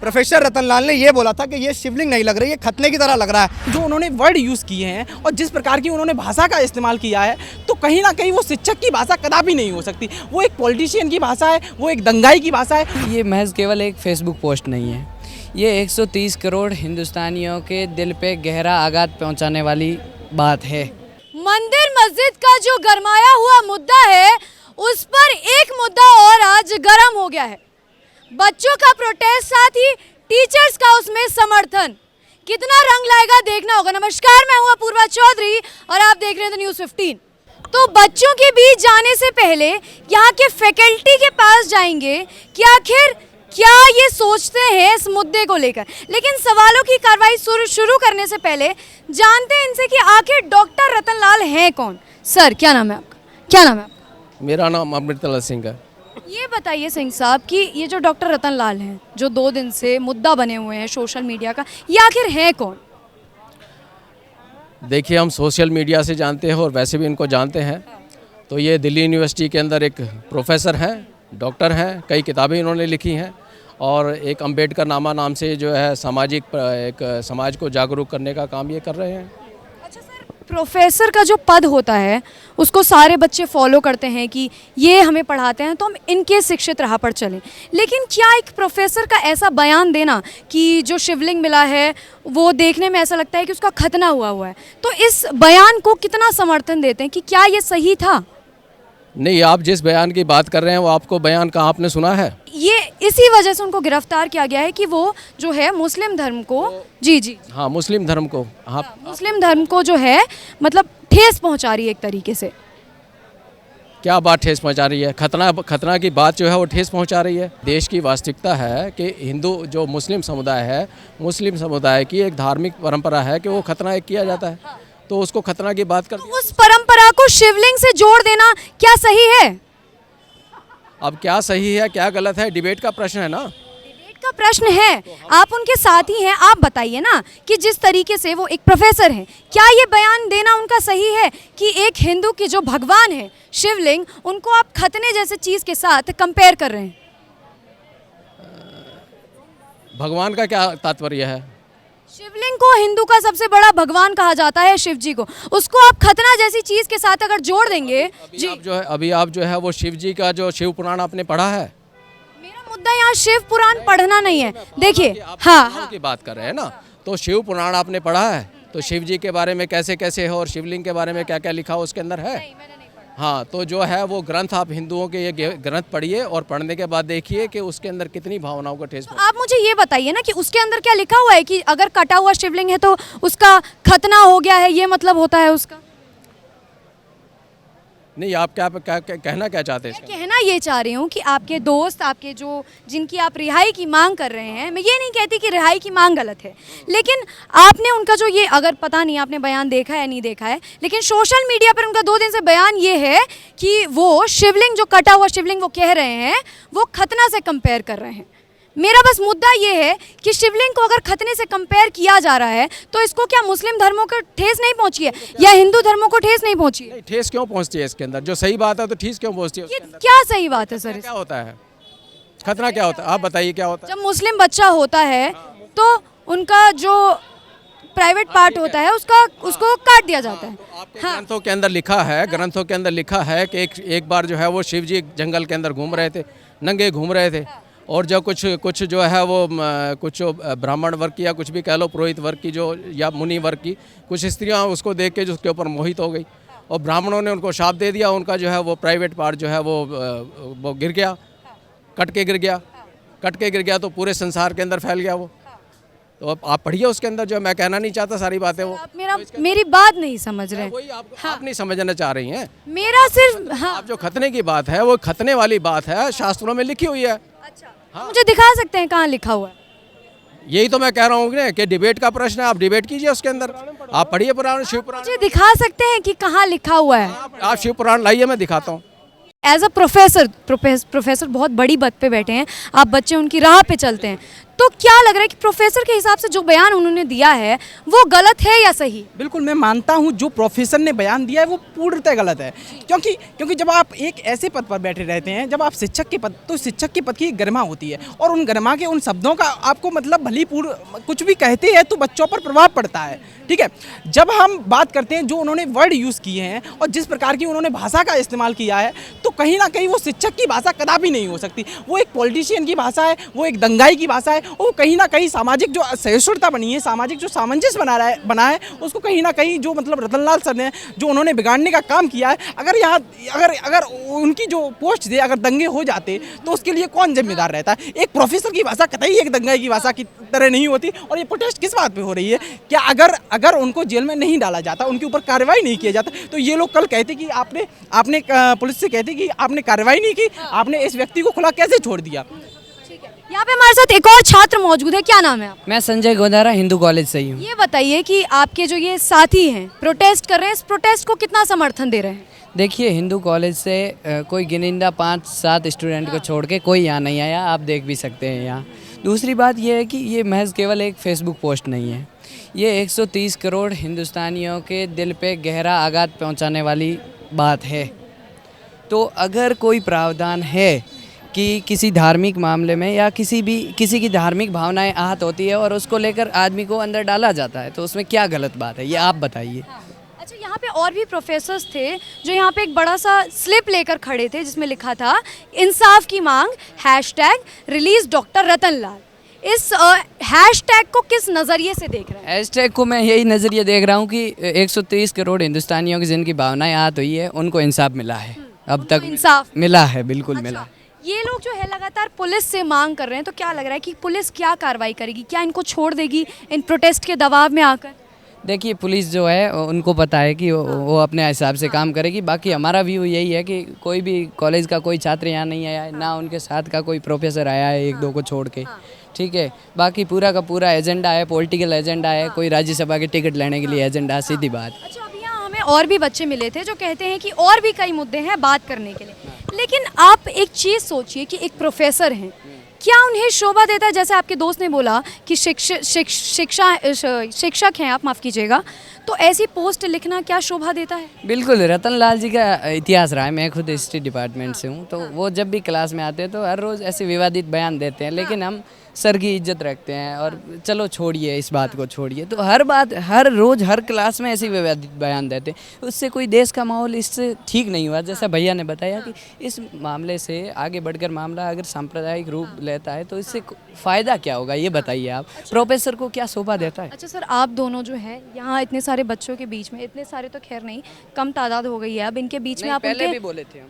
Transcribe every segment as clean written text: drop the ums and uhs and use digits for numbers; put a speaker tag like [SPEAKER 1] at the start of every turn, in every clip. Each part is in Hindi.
[SPEAKER 1] प्रोफेसर रतनलाल ने ये बोला था कि ये शिवलिंग नहीं लग रही है, खतने की तरह लग रहा है।
[SPEAKER 2] जो उन्होंने वर्ड यूज़ किए हैं और जिस प्रकार की उन्होंने भाषा का इस्तेमाल किया है, तो कहीं ना कहीं वो शिक्षक की भाषा कदापि नहीं हो सकती। वो एक पॉलिटिशियन की भाषा है, वो एक दंगाई की भाषा है।
[SPEAKER 3] ये महज केवल एक फेसबुक पोस्ट नहीं है, ये 130 करोड़ हिंदुस्तानियों के दिल पे गहरा आघात पहुंचाने वाली बात है।
[SPEAKER 4] मंदिर मस्जिद का जो गरमाया हुआ मुद्दा है, उस पर एक मुद्दा और आज गर्म हो गया है। बच्चों का प्रोटेस्ट, साथ ही टीचर्स का उसमें समर्थन। कितना रंग लाएगा देखना होगा। नमस्कार, मैं हूं अपूर्वा चौधरी और आप देख रहे हैं न्यूज़ 15। तो बच्चों के बीच जाने से पहले यहाँ के फैकल्टी के पास जाएंगे कि आखिर क्या ये सोचते हैं इस मुद्दे को लेकर। लेकिन सवालों की कार्रवाई शुरू करने से पहले जानते हैं इनसे कि आखिर डॉक्टर रतनलाल हैं कौन। सर, क्या नाम है आपका? क्या नाम है आपका?
[SPEAKER 5] मेरा नाम अमृतलाल सिंह है।
[SPEAKER 4] ये बताइए सिंह साहब कि ये जो डॉक्टर रतनलाल हैं, जो 2 दिन से मुद्दा बने हुए हैं सोशल मीडिया का, ये आखिर हैं कौन?
[SPEAKER 5] देखिए, हम सोशल मीडिया से जानते हैं और वैसे भी इनको जानते हैं। तो ये दिल्ली यूनिवर्सिटी के अंदर एक प्रोफेसर हैं, डॉक्टर हैं, कई किताबें इन्होंने लिखी हैं और एक अम्बेडकर नामा नाम से जो है एक समाज को जागरूक करने का काम ये कर रहे हैं।
[SPEAKER 4] अच्छा सर, प्रोफेसर का जो पद होता है उसको सारे बच्चे फॉलो करते हैं कि ये हमें पढ़ाते हैं तो हम इनके शिक्षित राह पर चलें। लेकिन क्या एक प्रोफेसर का ऐसा बयान देना कि जो शिवलिंग मिला है वो देखने में ऐसा लगता है कि उसका खतना हुआ है, तो इस बयान को कितना समर्थन देते हैं कि क्या ये सही था?
[SPEAKER 5] नहीं, आप जिस बयान की बात कर रहे हैं वो आपको बयान कहाँ आपने सुना है?
[SPEAKER 4] ये इसी वजह से उनको गिरफ्तार किया गया है कि वो जो है मुस्लिम धर्म को जी
[SPEAKER 5] हाँ, मुस्लिम धर्म को, हाँ,
[SPEAKER 4] मुस्लिम धर्म को जो है मतलब ठेस पहुंचा रही है एक तरीके से।
[SPEAKER 5] क्या बात ठेस पहुंचा रही है? खतना की बात जो है वो ठेस पहुंचा रही है। देश की वास्तविकता है कि हिंदू जो मुस्लिम समुदाय है, मुस्लिम समुदाय की एक धार्मिक परंपरा है कि वो खतना एक किया जाता है, तो उसको खतना की बात कर
[SPEAKER 4] तो उस परंपरा को शिवलिंग से जोड़ देना क्या सही है?
[SPEAKER 5] अब क्या सही है क्या गलत है, डिबेट का प्रश्न है ना।
[SPEAKER 4] डिबेट का प्रश्न है, आप उनके साथी हैं, आप बताइए ना कि जिस तरीके से वो एक प्रोफेसर हैं, क्या ये बयान देना उनका सही है कि एक हिंदू की जो भगवान है शिवलिंग, उनको आप खतने जैसे चीज के साथ कंपेयर कर रहे हैं?
[SPEAKER 5] भगवान का क्या तात्पर्य है?
[SPEAKER 4] शिवलिंग को हिंदू का सबसे बड़ा भगवान कहा जाता है, शिव जी को। उसको आप खतना जैसी चीज के साथ अगर जोड़ देंगे जी।
[SPEAKER 5] अभी आप जो है वो शिव जी का जो शिव पुराण आपने पढ़ा है?
[SPEAKER 4] मेरा मुद्दा यहाँ शिव पुराण पढ़ना नहीं है। देखिए, हाँ
[SPEAKER 5] की बात कर रहे हैं ना, तो शिव पुराण आपने पढ़ा है, तो शिव जी के बारे में कैसे कैसे है और शिवलिंग के बारे में क्या क्या लिखा उसके अंदर है। हाँ, तो जो है वो ग्रंथ आप हिंदुओं के ये ग्रंथ पढ़िए और पढ़ने के बाद देखिए कि उसके अंदर कितनी भावनाओं का ठेस।
[SPEAKER 4] आप मुझे ये बताइए ना कि उसके अंदर क्या लिखा हुआ है कि अगर कटा हुआ शिवलिंग है तो उसका खतना हो गया है, ये मतलब होता है उसका?
[SPEAKER 5] नहीं, आप क्या कहना क्या चाहते हैं?
[SPEAKER 4] कहना ये चाह रही हूँ कि आपके दोस्त, आपके जो जिनकी आप रिहाई की मांग कर रहे हैं, मैं ये नहीं कहती कि रिहाई की मांग गलत है, लेकिन आपने उनका जो ये, अगर पता नहीं आपने बयान देखा है नहीं देखा है, लेकिन सोशल मीडिया पर उनका 2 दिन से बयान ये है कि वो शिवलिंग, जो कटा हुआ शिवलिंग वो कह रहे हैं वो खतना से कंपेयर कर रहे हैं। मेरा बस मुद्दा ये है कि शिवलिंग को अगर खतने से कंपेयर किया जा रहा है तो इसको क्या मुस्लिम धर्मों को ठेस नहीं पहुंची है या हिंदू धर्मों को ठेस नहीं पहुंची है?
[SPEAKER 5] नहीं, ठेस क्यों पहुंचती है इसके अंदर? जो सही बात है तो ठेस क्यों पहुंचती है?
[SPEAKER 4] ये क्या सही बात है सर?
[SPEAKER 5] क्या होता है खतना? क्या होता है आप बताइए, क्या होता है?
[SPEAKER 4] जब मुस्लिम बच्चा होता है तो उनका जो प्राइवेट पार्ट होता है उसको काट दिया जाता है।
[SPEAKER 5] हाँ। ग्रंथों के अंदर लिखा है कि एक बार जो है वो शिव जी जंगल के अंदर घूम रहे थे, नंगे घूम रहे थे, और जो कुछ जो है वो कुछ ब्राह्मण वर्ग की या कुछ भी कह लो, पुरोहित वर्ग की जो या मुनि वर्ग की कुछ स्त्रियां उसको देख के जो उसके ऊपर मोहित हो गई और ब्राह्मणों ने उनको शाप दे दिया। उनका जो है वो प्राइवेट पार्ट जो है वो गिर गया, कट के गिर गया तो पूरे संसार के अंदर फैल गया वो। तो आप पढ़िए उसके अंदर, जो मैं कहना नहीं चाहता सारी बातें वो।
[SPEAKER 4] आप मेरी बात नहीं समझ रहे।
[SPEAKER 5] वही आप नहीं समझना चाह रही हैं।
[SPEAKER 4] मेरा सिर्फ
[SPEAKER 5] आप जो खतने की बात है वो खतने वाली बात है, शास्त्रों में लिखी हुई है।
[SPEAKER 4] अच्छा, मुझे दिखा सकते हैं कहाँ लिखा हुआ है?
[SPEAKER 5] यही तो मैं कह रहा हूँ कि डिबेट का प्रश्न है, आप डिबेट कीजिए उसके अंदर, आप पढ़िए पुराण, शिव पुराण।
[SPEAKER 4] मुझे दिखा सकते हैं कि कहाँ लिखा हुआ है?
[SPEAKER 5] आप शिव पुराण लाइए, मैं दिखाता हूँ।
[SPEAKER 4] एज अ प्रोफेसर बहुत बड़ी पद पे बैठे हैं आप, बच्चे उनकी राह पे चलते हैं, तो क्या लग रहा है कि प्रोफेसर के हिसाब से जो बयान उन्होंने दिया है वो गलत है या सही?
[SPEAKER 2] बिल्कुल मैं मानता हूं जो प्रोफेसर ने बयान दिया है वो पूर्णतः गलत है, क्योंकि जब आप एक ऐसे पद पर बैठे रहते हैं, जब आप शिक्षक के पद, तो शिक्षक के पद की एक गरिमा होती है और उन गरिमा के उन शब्दों का आपको मतलब भली पूर्ण कुछ भी कहते हैं तो बच्चों पर प्रभाव पड़ता है। ठीक है, जब हम बात करते हैं जो उन्होंने वर्ड यूज़ किए हैं और जिस प्रकार की उन्होंने भाषा का इस्तेमाल किया है, तो कहीं ना कहीं वो शिक्षक की भाषा कदापि नहीं हो सकती। वो एक पॉलिटिशियन की भाषा है, वो एक दंगाई की भाषा है, वो कहीं ना कहीं सामाजिक जो सहिष्णुता बनी है, सामाजिक जो सामंजस्य बना है उसको कहीं ना कहीं जो मतलब रतनलाल सर ने जो उन्होंने बिगाड़ने का काम किया है, अगर उनकी जो पोस्ट थे अगर दंगे हो जाते तो उसके लिए कौन जिम्मेदार रहता है? एक प्रोफेसर की भाषा कतई एक दंगाई की भाषा की तरह नहीं होती। और ये प्रोटेस्ट किस बात पे हो रही है? क्या अगर उनको जेल में नहीं डाला जाता, उनके ऊपर कार्रवाई नहीं किया जाता, तो ये लोग कल कहते कि आपने पुलिस से कहते कि आपने कार्रवाई नहीं की, आपने इस व्यक्ति को खुला कैसे छोड़ दिया?
[SPEAKER 4] यहाँ पे हमारे साथ एक और छात्र मौजूद है, क्या नाम है आपका?
[SPEAKER 3] मैं संजय गोदारा हिंदू कॉलेज से ही हूँ।
[SPEAKER 4] ये बताइए कि आपके जो ये साथी हैं प्रोटेस्ट कर रहे हैं, इस प्रोटेस्ट को कितना समर्थन दे रहे हैं?
[SPEAKER 3] देखिए, हिंदू कॉलेज से कोई गिनिंदा 5-7 स्टूडेंट को छोड़ के कोई यहाँ नहीं आया, आप देख भी सकते हैं यहाँ। दूसरी बात यह है कि ये महज केवल एक फेसबुक पोस्ट नहीं है, ये 130 करोड़ हिंदुस्तानियों के दिल पे गहरा आघात पहुंचाने वाली बात है। तो अगर कोई प्रावधान है कि किसी धार्मिक मामले में या किसी की धार्मिक भावनाएं आहत होती है और उसको लेकर आदमी को अंदर डाला जाता है, तो उसमें क्या गलत बात है, ये आप बताइए।
[SPEAKER 4] अच्छा, यहाँ पे और भी प्रोफेसर्स थे जो यहाँ पे एक बड़ा सा स्लिप लेकर खड़े थे जिसमें लिखा था इंसाफ की मांग, #रिलीज डॉक्टर रतनलाल। इस हैशटैग को किस नज़रिए से देख रहे हैं?
[SPEAKER 3] हैशटैग को मैं यही नज़रिए देख रहा हूँ कि 130 करोड़ हिंदुस्तानियों की जिनकी भावनाएं आहत हुई है उनको इंसाफ मिला है, अब तक
[SPEAKER 4] इंसाफ
[SPEAKER 3] मिला है, बिल्कुल
[SPEAKER 4] अच्छा,
[SPEAKER 3] मिला।
[SPEAKER 4] ये लोग जो है लगातार पुलिस से मांग कर रहे हैं, तो क्या लग रहा है कि पुलिस क्या कार्रवाई करेगी? क्या इनको छोड़ देगी इन प्रोटेस्ट के दबाव में आकर?
[SPEAKER 3] देखिए, पुलिस जो है उनको पता है कि वो अपने हिसाब से काम करेगी। बाकी हमारा व्यू यही है कि कोई भी कॉलेज का कोई छात्र यहाँ नहीं आया है, ना उनके साथ का कोई प्रोफेसर आया है 1-2 को छोड़ के। ठीक है, बाकी पूरा का पूरा एजेंडा है, पॉलिटिकल एजेंडा है, कोई राज्यसभा के टिकट लेने के लिए एजेंडा, सीधी बात।
[SPEAKER 4] अच्छा, अभी यहाँ हमें और भी बच्चे मिले थे जो कहते हैं कि और भी कई मुद्दे हैं बात करने के लिए, लेकिन आप एक चीज़ सोचिए कि एक प्रोफेसर हैं, क्या उन्हें शोभा देता है? जैसे आपके दोस्त ने बोला कि शिक्षक हैं आप, माफ़ कीजिएगा, तो ऐसी पोस्ट लिखना क्या शोभा देता है?
[SPEAKER 3] बिल्कुल, रतनलाल जी का इतिहास रहा है। मैं खुद हिस्ट्री डिपार्टमेंट से हूँ, तो वो जब भी क्लास में आते हैं तो हर रोज़ ऐसे विवादित बयान देते हैं, लेकिन हम सर की इज्जत रखते हैं और चलो छोड़िए, इस बात को छोड़िए। तो हर रोज़ हर क्लास में ऐसे विवादित बयान देते हैं, उससे कोई देश का माहौल इससे ठीक नहीं हुआ। जैसा भैया ने बताया कि इस मामले से आगे बढ़कर मामला अगर सांप्रदायिक रूप लेता है तो इससे फ़ायदा क्या होगा, ये बताइए आप। प्रोफेसर को क्या शोभा देता है?
[SPEAKER 4] अच्छा सर, आप दोनों जो हैं यहाँ इतने सारे बच्चों के बीच में, इतने सारे तो खैर नहीं, कम तादाद हो गई है अब, इनके बीच में आप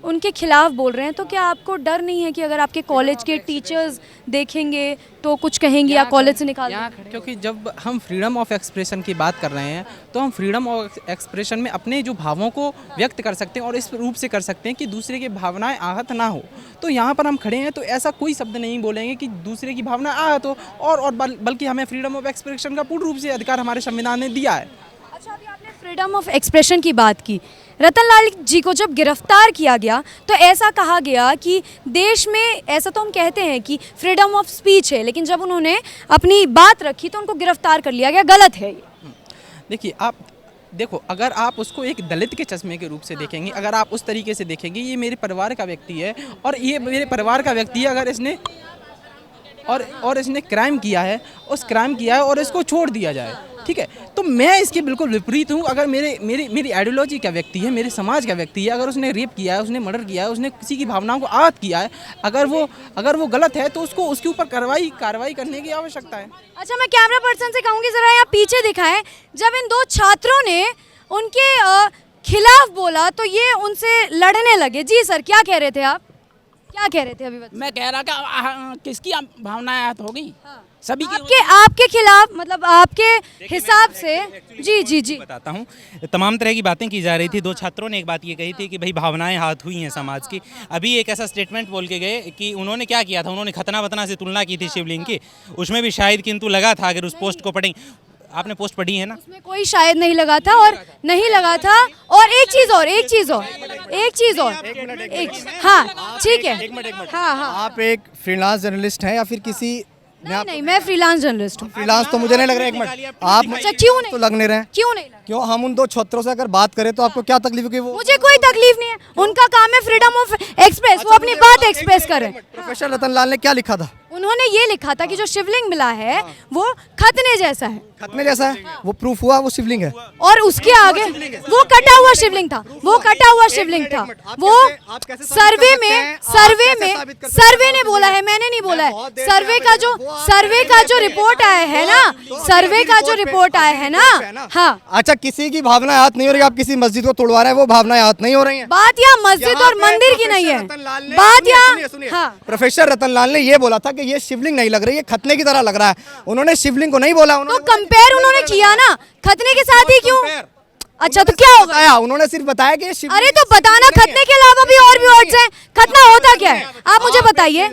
[SPEAKER 4] उनके खिलाफ बोल रहे हैं, तो क्या आपको डर नहीं है कि अगर आपके कॉलेज के टीचर्स देखेंगे तो कुछ कहेंगे या कॉलेज से निकाल देंगे?
[SPEAKER 2] क्योंकि जब हम फ्रीडम ऑफ एक्सप्रेशन की बात कर रहे हैं तो हम फ्रीडम ऑफ एक्सप्रेशन में अपने जो भावों को व्यक्त कर सकते हैं और इस रूप से कर सकते हैं कि दूसरे की भावनाएं आहत ना हो। तो यहाँ पर हम खड़े हैं तो ऐसा कोई शब्द नहीं बोलेंगे कि दूसरे की भावना आहत हो, और बल्कि हमें फ्रीडम ऑफ एक्सप्रेशन का पूर्ण रूप से अधिकार हमारे संविधान ने दिया है।
[SPEAKER 4] अच्छा, अभी आपने फ्रीडम ऑफ एक्सप्रेशन की बात की। रतनलाल जी को जब गिरफ्तार किया गया तो ऐसा कहा गया कि देश में, ऐसा तो हम कहते हैं कि फ्रीडम ऑफ स्पीच है, लेकिन जब उन्होंने अपनी बात रखी तो उनको गिरफ्तार कर लिया गया, गलत है ये?
[SPEAKER 2] देखिए, आप देखो, अगर आप उसको एक दलित के चश्मे के रूप से देखेंगे, अगर आप उस तरीके से देखेंगे, ये मेरे परिवार का व्यक्ति है और ये मेरे परिवार का व्यक्ति है, अगर इसने इसने क्राइम किया है, और इसको छोड़ दिया जाए, ठीक है, तो मैं इसके बिल्कुल विपरीत हूँ। अगर मेरी आइडियोलॉजी का व्यक्ति है, मेरे समाज का व्यक्ति है, अगर उसने रेप किया है, उसने मर्डर किया है, उसने किसी की भावनाओं को आहत किया है, अगर वो गलत है तो उसके ऊपर कार्रवाई करने की आवश्यकता है।
[SPEAKER 4] अच्छा, मैं कैमरा पर्सन से कहूँगी जरा यहाँ पीछे दिखाएं। जब इन दो छात्रों ने उनके खिलाफ बोला तो ये उनसे लड़ने लगे। जी सर, क्या कह रहे थे आप? क्या कह रहे थे अभी?
[SPEAKER 6] मैं कह रहा कि किसकी भावनाएं आहत हो गई? सभी
[SPEAKER 4] आपके खिलाफ, मतलब आपके हिसाब से? जी
[SPEAKER 7] बताता हूँ। तमाम तरह की बातें की जा रही थी। 2 छात्रों ने एक बात ये कही थी कि भाई भावनाएं आहत हुई हैं समाज की। अभी एक ऐसा स्टेटमेंट बोल के गए कि उन्होंने क्या किया था, उन्होंने खतना वतना से तुलना की थी शिवलिंग की, उसमें भी शायद किंतु लगा था। अगर उस पोस्ट को पढ़ेंगे, आपने पोस्ट पढ़ी है ना, उसमें
[SPEAKER 4] कोई शायद नहीं लगा था और नहीं लगा था। और एक चीज और
[SPEAKER 1] एक
[SPEAKER 4] हाँ ठीक है, हाँ,
[SPEAKER 1] आप एक फ्रीलांस जर्नलिस्ट हैं या फिर किसी
[SPEAKER 4] नहीं, मैं फ्रीलांस जर्नलिस्ट हूँ।
[SPEAKER 1] फ्रीलांस तो मुझे नहीं लग रहा है। एक मिनट, आप
[SPEAKER 4] अच्छा, क्यों नहीं?
[SPEAKER 1] तो लगने रहे हैं।
[SPEAKER 4] क्यों नहीं लगा?
[SPEAKER 1] क्यों? हम उन 2 छात्रों से अगर बात करें तो आपको क्या तकलीफ है कि वो
[SPEAKER 4] मुझे कोई तकलीफ नहीं है, उनका काम है फ्रीडम ऑफ एक्सप्रेस, वो अपनी बात एक्सप्रेस करें।
[SPEAKER 1] प्रोफेसर रतन लाल ने क्या लिखा था?
[SPEAKER 4] उन्होंने ये लिखा था कि जो शिवलिंग मिला है वो खतने जैसा है,
[SPEAKER 1] खतने जैसा है, वो प्रूफ हुआ वो शिवलिंग है।
[SPEAKER 4] और उसके आगे वो कटा हुआ शिवलिंग था, वो कटा हुआ शिवलिंग था, वो सर्वे ने बोला है, मैंने नहीं बोला है। सर्वे का जो रिपोर्ट आया है ना, सर्वे का जो रिपोर्ट आया है ना, हाँ।
[SPEAKER 1] अच्छा, किसी की भावनाएं आहत नहीं हो रही, आप किसी मस्जिद को तोड़वा रहे हैं, वो भावनाएं आहत नहीं हो रही हैं।
[SPEAKER 4] बात यहाँ मस्जिद और मंदिर की नहीं है, बात यहाँ, हाँ।
[SPEAKER 1] प्रोफेसर रतन लाल ने ये बोला था कि ये शिवलिंग नहीं लग रही है, खतने की तरह लग रहा है। उन्होंने शिवलिंग को नहीं बोला,
[SPEAKER 4] तो कंपेयर उन्होंने किया ना खतने के साथ ही, क्यों? अच्छा, तो क्या होगा?
[SPEAKER 1] बताया, उन्होंने सिर्फ बताया कि ये शिवलिंग।
[SPEAKER 4] अरे तो बताना, खतने के अलावा भी और भी वर्ड्स हैं। खतना होता क्या है? आप मुझे बताइए,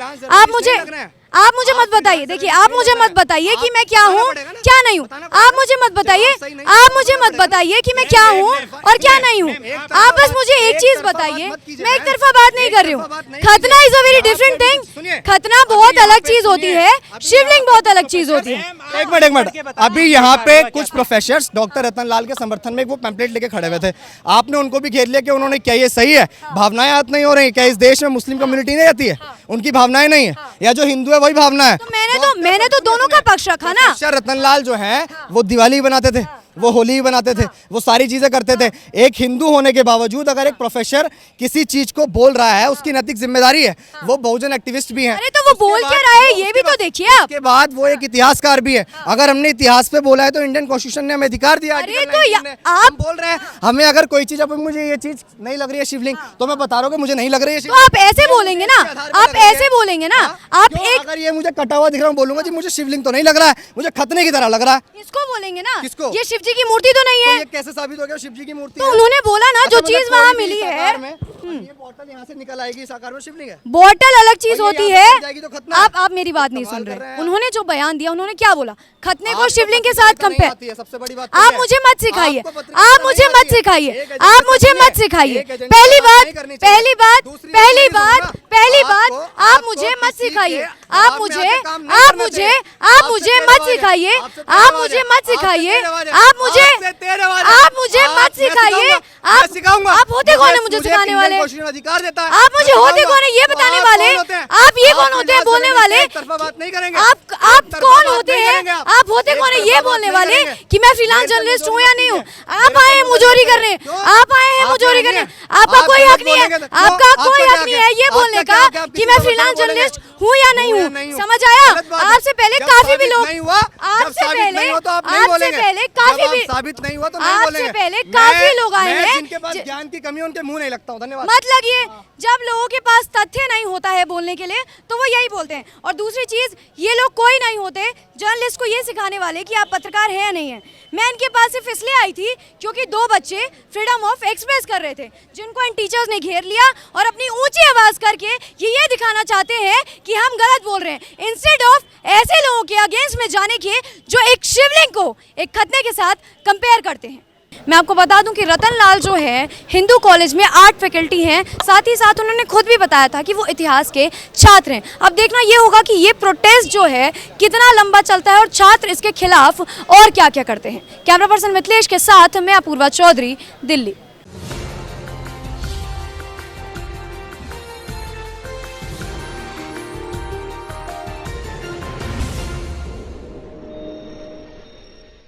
[SPEAKER 4] आप मुझे मत बताइए। देखिए, आप मुझे मत बताइए कि मैं क्या हूँ क्या नहीं हूँ। आप मुझे मत बताइए, आप मुझे मत बताइए कि मैं क्या हूँ और क्या नहीं हूँ। आप बस मुझे एक चीज बताइए, मैं एक तरफा बात नहीं कर रही हूँ। खतना is a very different thing. खतना बहुत अलग चीज होती है, शिवलिंग बहुत अलग चीज होती है।
[SPEAKER 1] एक मिनट, अभी यहाँ पे कुछ प्रोफेसर्स डॉक्टर रतन लाल के समर्थन में वो पैम्पलेट लेके खड़े हुए थे, आपने उनको भी घेर लिया कि उन्होंने क्या ये सही है? भावनाएं आहत नहीं हो रही? क्या इस देश में मुस्लिम कम्युनिटी नहीं रहती है, उनकी भावनाएं नहीं है, या जो हिंदू है वही भावना है?
[SPEAKER 4] तो मैंने तो दोनों का पक्ष रखा ना।
[SPEAKER 1] रतन लाल जो है वो दिवाली बनाते थे, वो होली बनाते थे, वो सारी चीजें करते थे। एक हिंदू होने के बावजूद अगर एक प्रोफेसर किसी चीज को बोल रहा है, उसकी नैतिक जिम्मेदारी है। वो बहुजन एक्टिविस्ट भी हैं।
[SPEAKER 4] अरे तो वो बोल क्या रहा है ये भी तो देखिए आप।
[SPEAKER 1] उसके बाद वो एक इतिहासकार भी है। अगर हमने इतिहास पे बोला है तो इंडियन कॉन्स्टिट्यूशन ने हमें अधिकार दिया।
[SPEAKER 4] अरे तो
[SPEAKER 1] आप बोल रहे हैं हमें अगर कोई चीज, अब मुझे ये चीज नहीं लग रही है शिवलिंग, तो मैं बता रहा हूँ कि मुझे नहीं लग रही है।
[SPEAKER 4] तो आप ऐसे बोलेंगे ना, आप ऐसे बोलेंगे ना, आप एक,
[SPEAKER 1] अगर ये मुझे कटा हुआ दिख रहा हूँ, बोलूंगा जी मुझे शिवलिंग तो नहीं लग रहा है, मुझे खतने की तरह लग रहा है।
[SPEAKER 4] किसको बोलेंगे ना?
[SPEAKER 1] किसको?
[SPEAKER 4] ये शिव जी की मूर्ति तो नहीं है।
[SPEAKER 1] ये कैसे साबित हो गया शिव जी की मूर्ति?
[SPEAKER 4] तो उन्होंने बोला ना जो चीज वहाँ मिली है।
[SPEAKER 1] ये बोतल यहाँ से निकल आएगी, इस आकार में शिवलिंग है।
[SPEAKER 4] बोतल अलग चीज होती है।
[SPEAKER 1] तो
[SPEAKER 4] आप मेरी बात नहीं सुन रहे। उन्होंने जो बयान दिया, उन्होंने क्या बोला? खतने को शिवलिंग के साथ कंपेयर।
[SPEAKER 1] सबसे बड़ी बात
[SPEAKER 4] आप मुझे मत सिखाइए, आप मुझे मत सिखाइए, आप मुझे मत सिखाइए। पहली बात आप मुझे मत सिखाइए, आप मुझे मत सिखाइए, आप मुझे मत सिखाइए। आप होते कौन है मुझे सिखाने वाले? आप मुझे होते कौन है ये बताने वाले? आप ये कौन होते हैं बोलने वाले? आप कौन होते हैं? आप होते कौन है ये बोलने वाले कि मैं फ्रीलांस जर्नलिस्ट हूँ या नहीं हूँ? आप आए हैं मुजोरी करने, आप आए हैं मुजोरी करने। आपका कोई हक नहीं है, आपका कोई हक नहीं है ये बोलने का कि मैं फ्रीलांस जर्नलिस्ट हूँ या नहीं हूँ। समझ आया? आपसे पहले काफी भी लोग, आपसे पहले काफी लोग आए हैं
[SPEAKER 1] जिनके पास ज्ञान की कमी, उनके मुंह नहीं लगता हूँ। धन्यवाद।
[SPEAKER 4] मत लगिए। जब लोगों के पास तथ्य नहीं होता है बोलने के लिए तो वो यही बोलते हैं। और दूसरी चीज, ये लोग कोई नहीं होते जर्नलिस्ट को ये सिखाने वाले कि आप पत्रकार हैं या नहीं है। मैं इनके पास सिर्फ इसलिए आई थी क्योंकि 2 बच्चे फ्रीडम ऑफ एक्सप्रेस कर रहे थे, जिनको इन टीचर्स ने घेर लिया और अपनी ऊंची आवाज करके ये दिखाना चाहते हैं कि हम गलत बोल रहे हैं, इंस्टेड ऑफ ऐसे लोगों के अगेंस्ट में जाने के जो एक शिवलिंग को एक खतने के साथ कंपेयर करते हैं। मैं आपको बता दूं कि रतन लाल जो है हिंदू कॉलेज में आर्ट फैकल्टी हैं, साथ ही साथ उन्होंने खुद भी बताया था कि वो इतिहास के छात्र हैं। अब देखना ये होगा कि ये प्रोटेस्ट जो है कितना लंबा चलता है और छात्र इसके खिलाफ और क्या क्या करते हैं। कैमरा पर्सन मिथिलेश के साथ मैं अपूर्वा चौधरी, दिल्ली।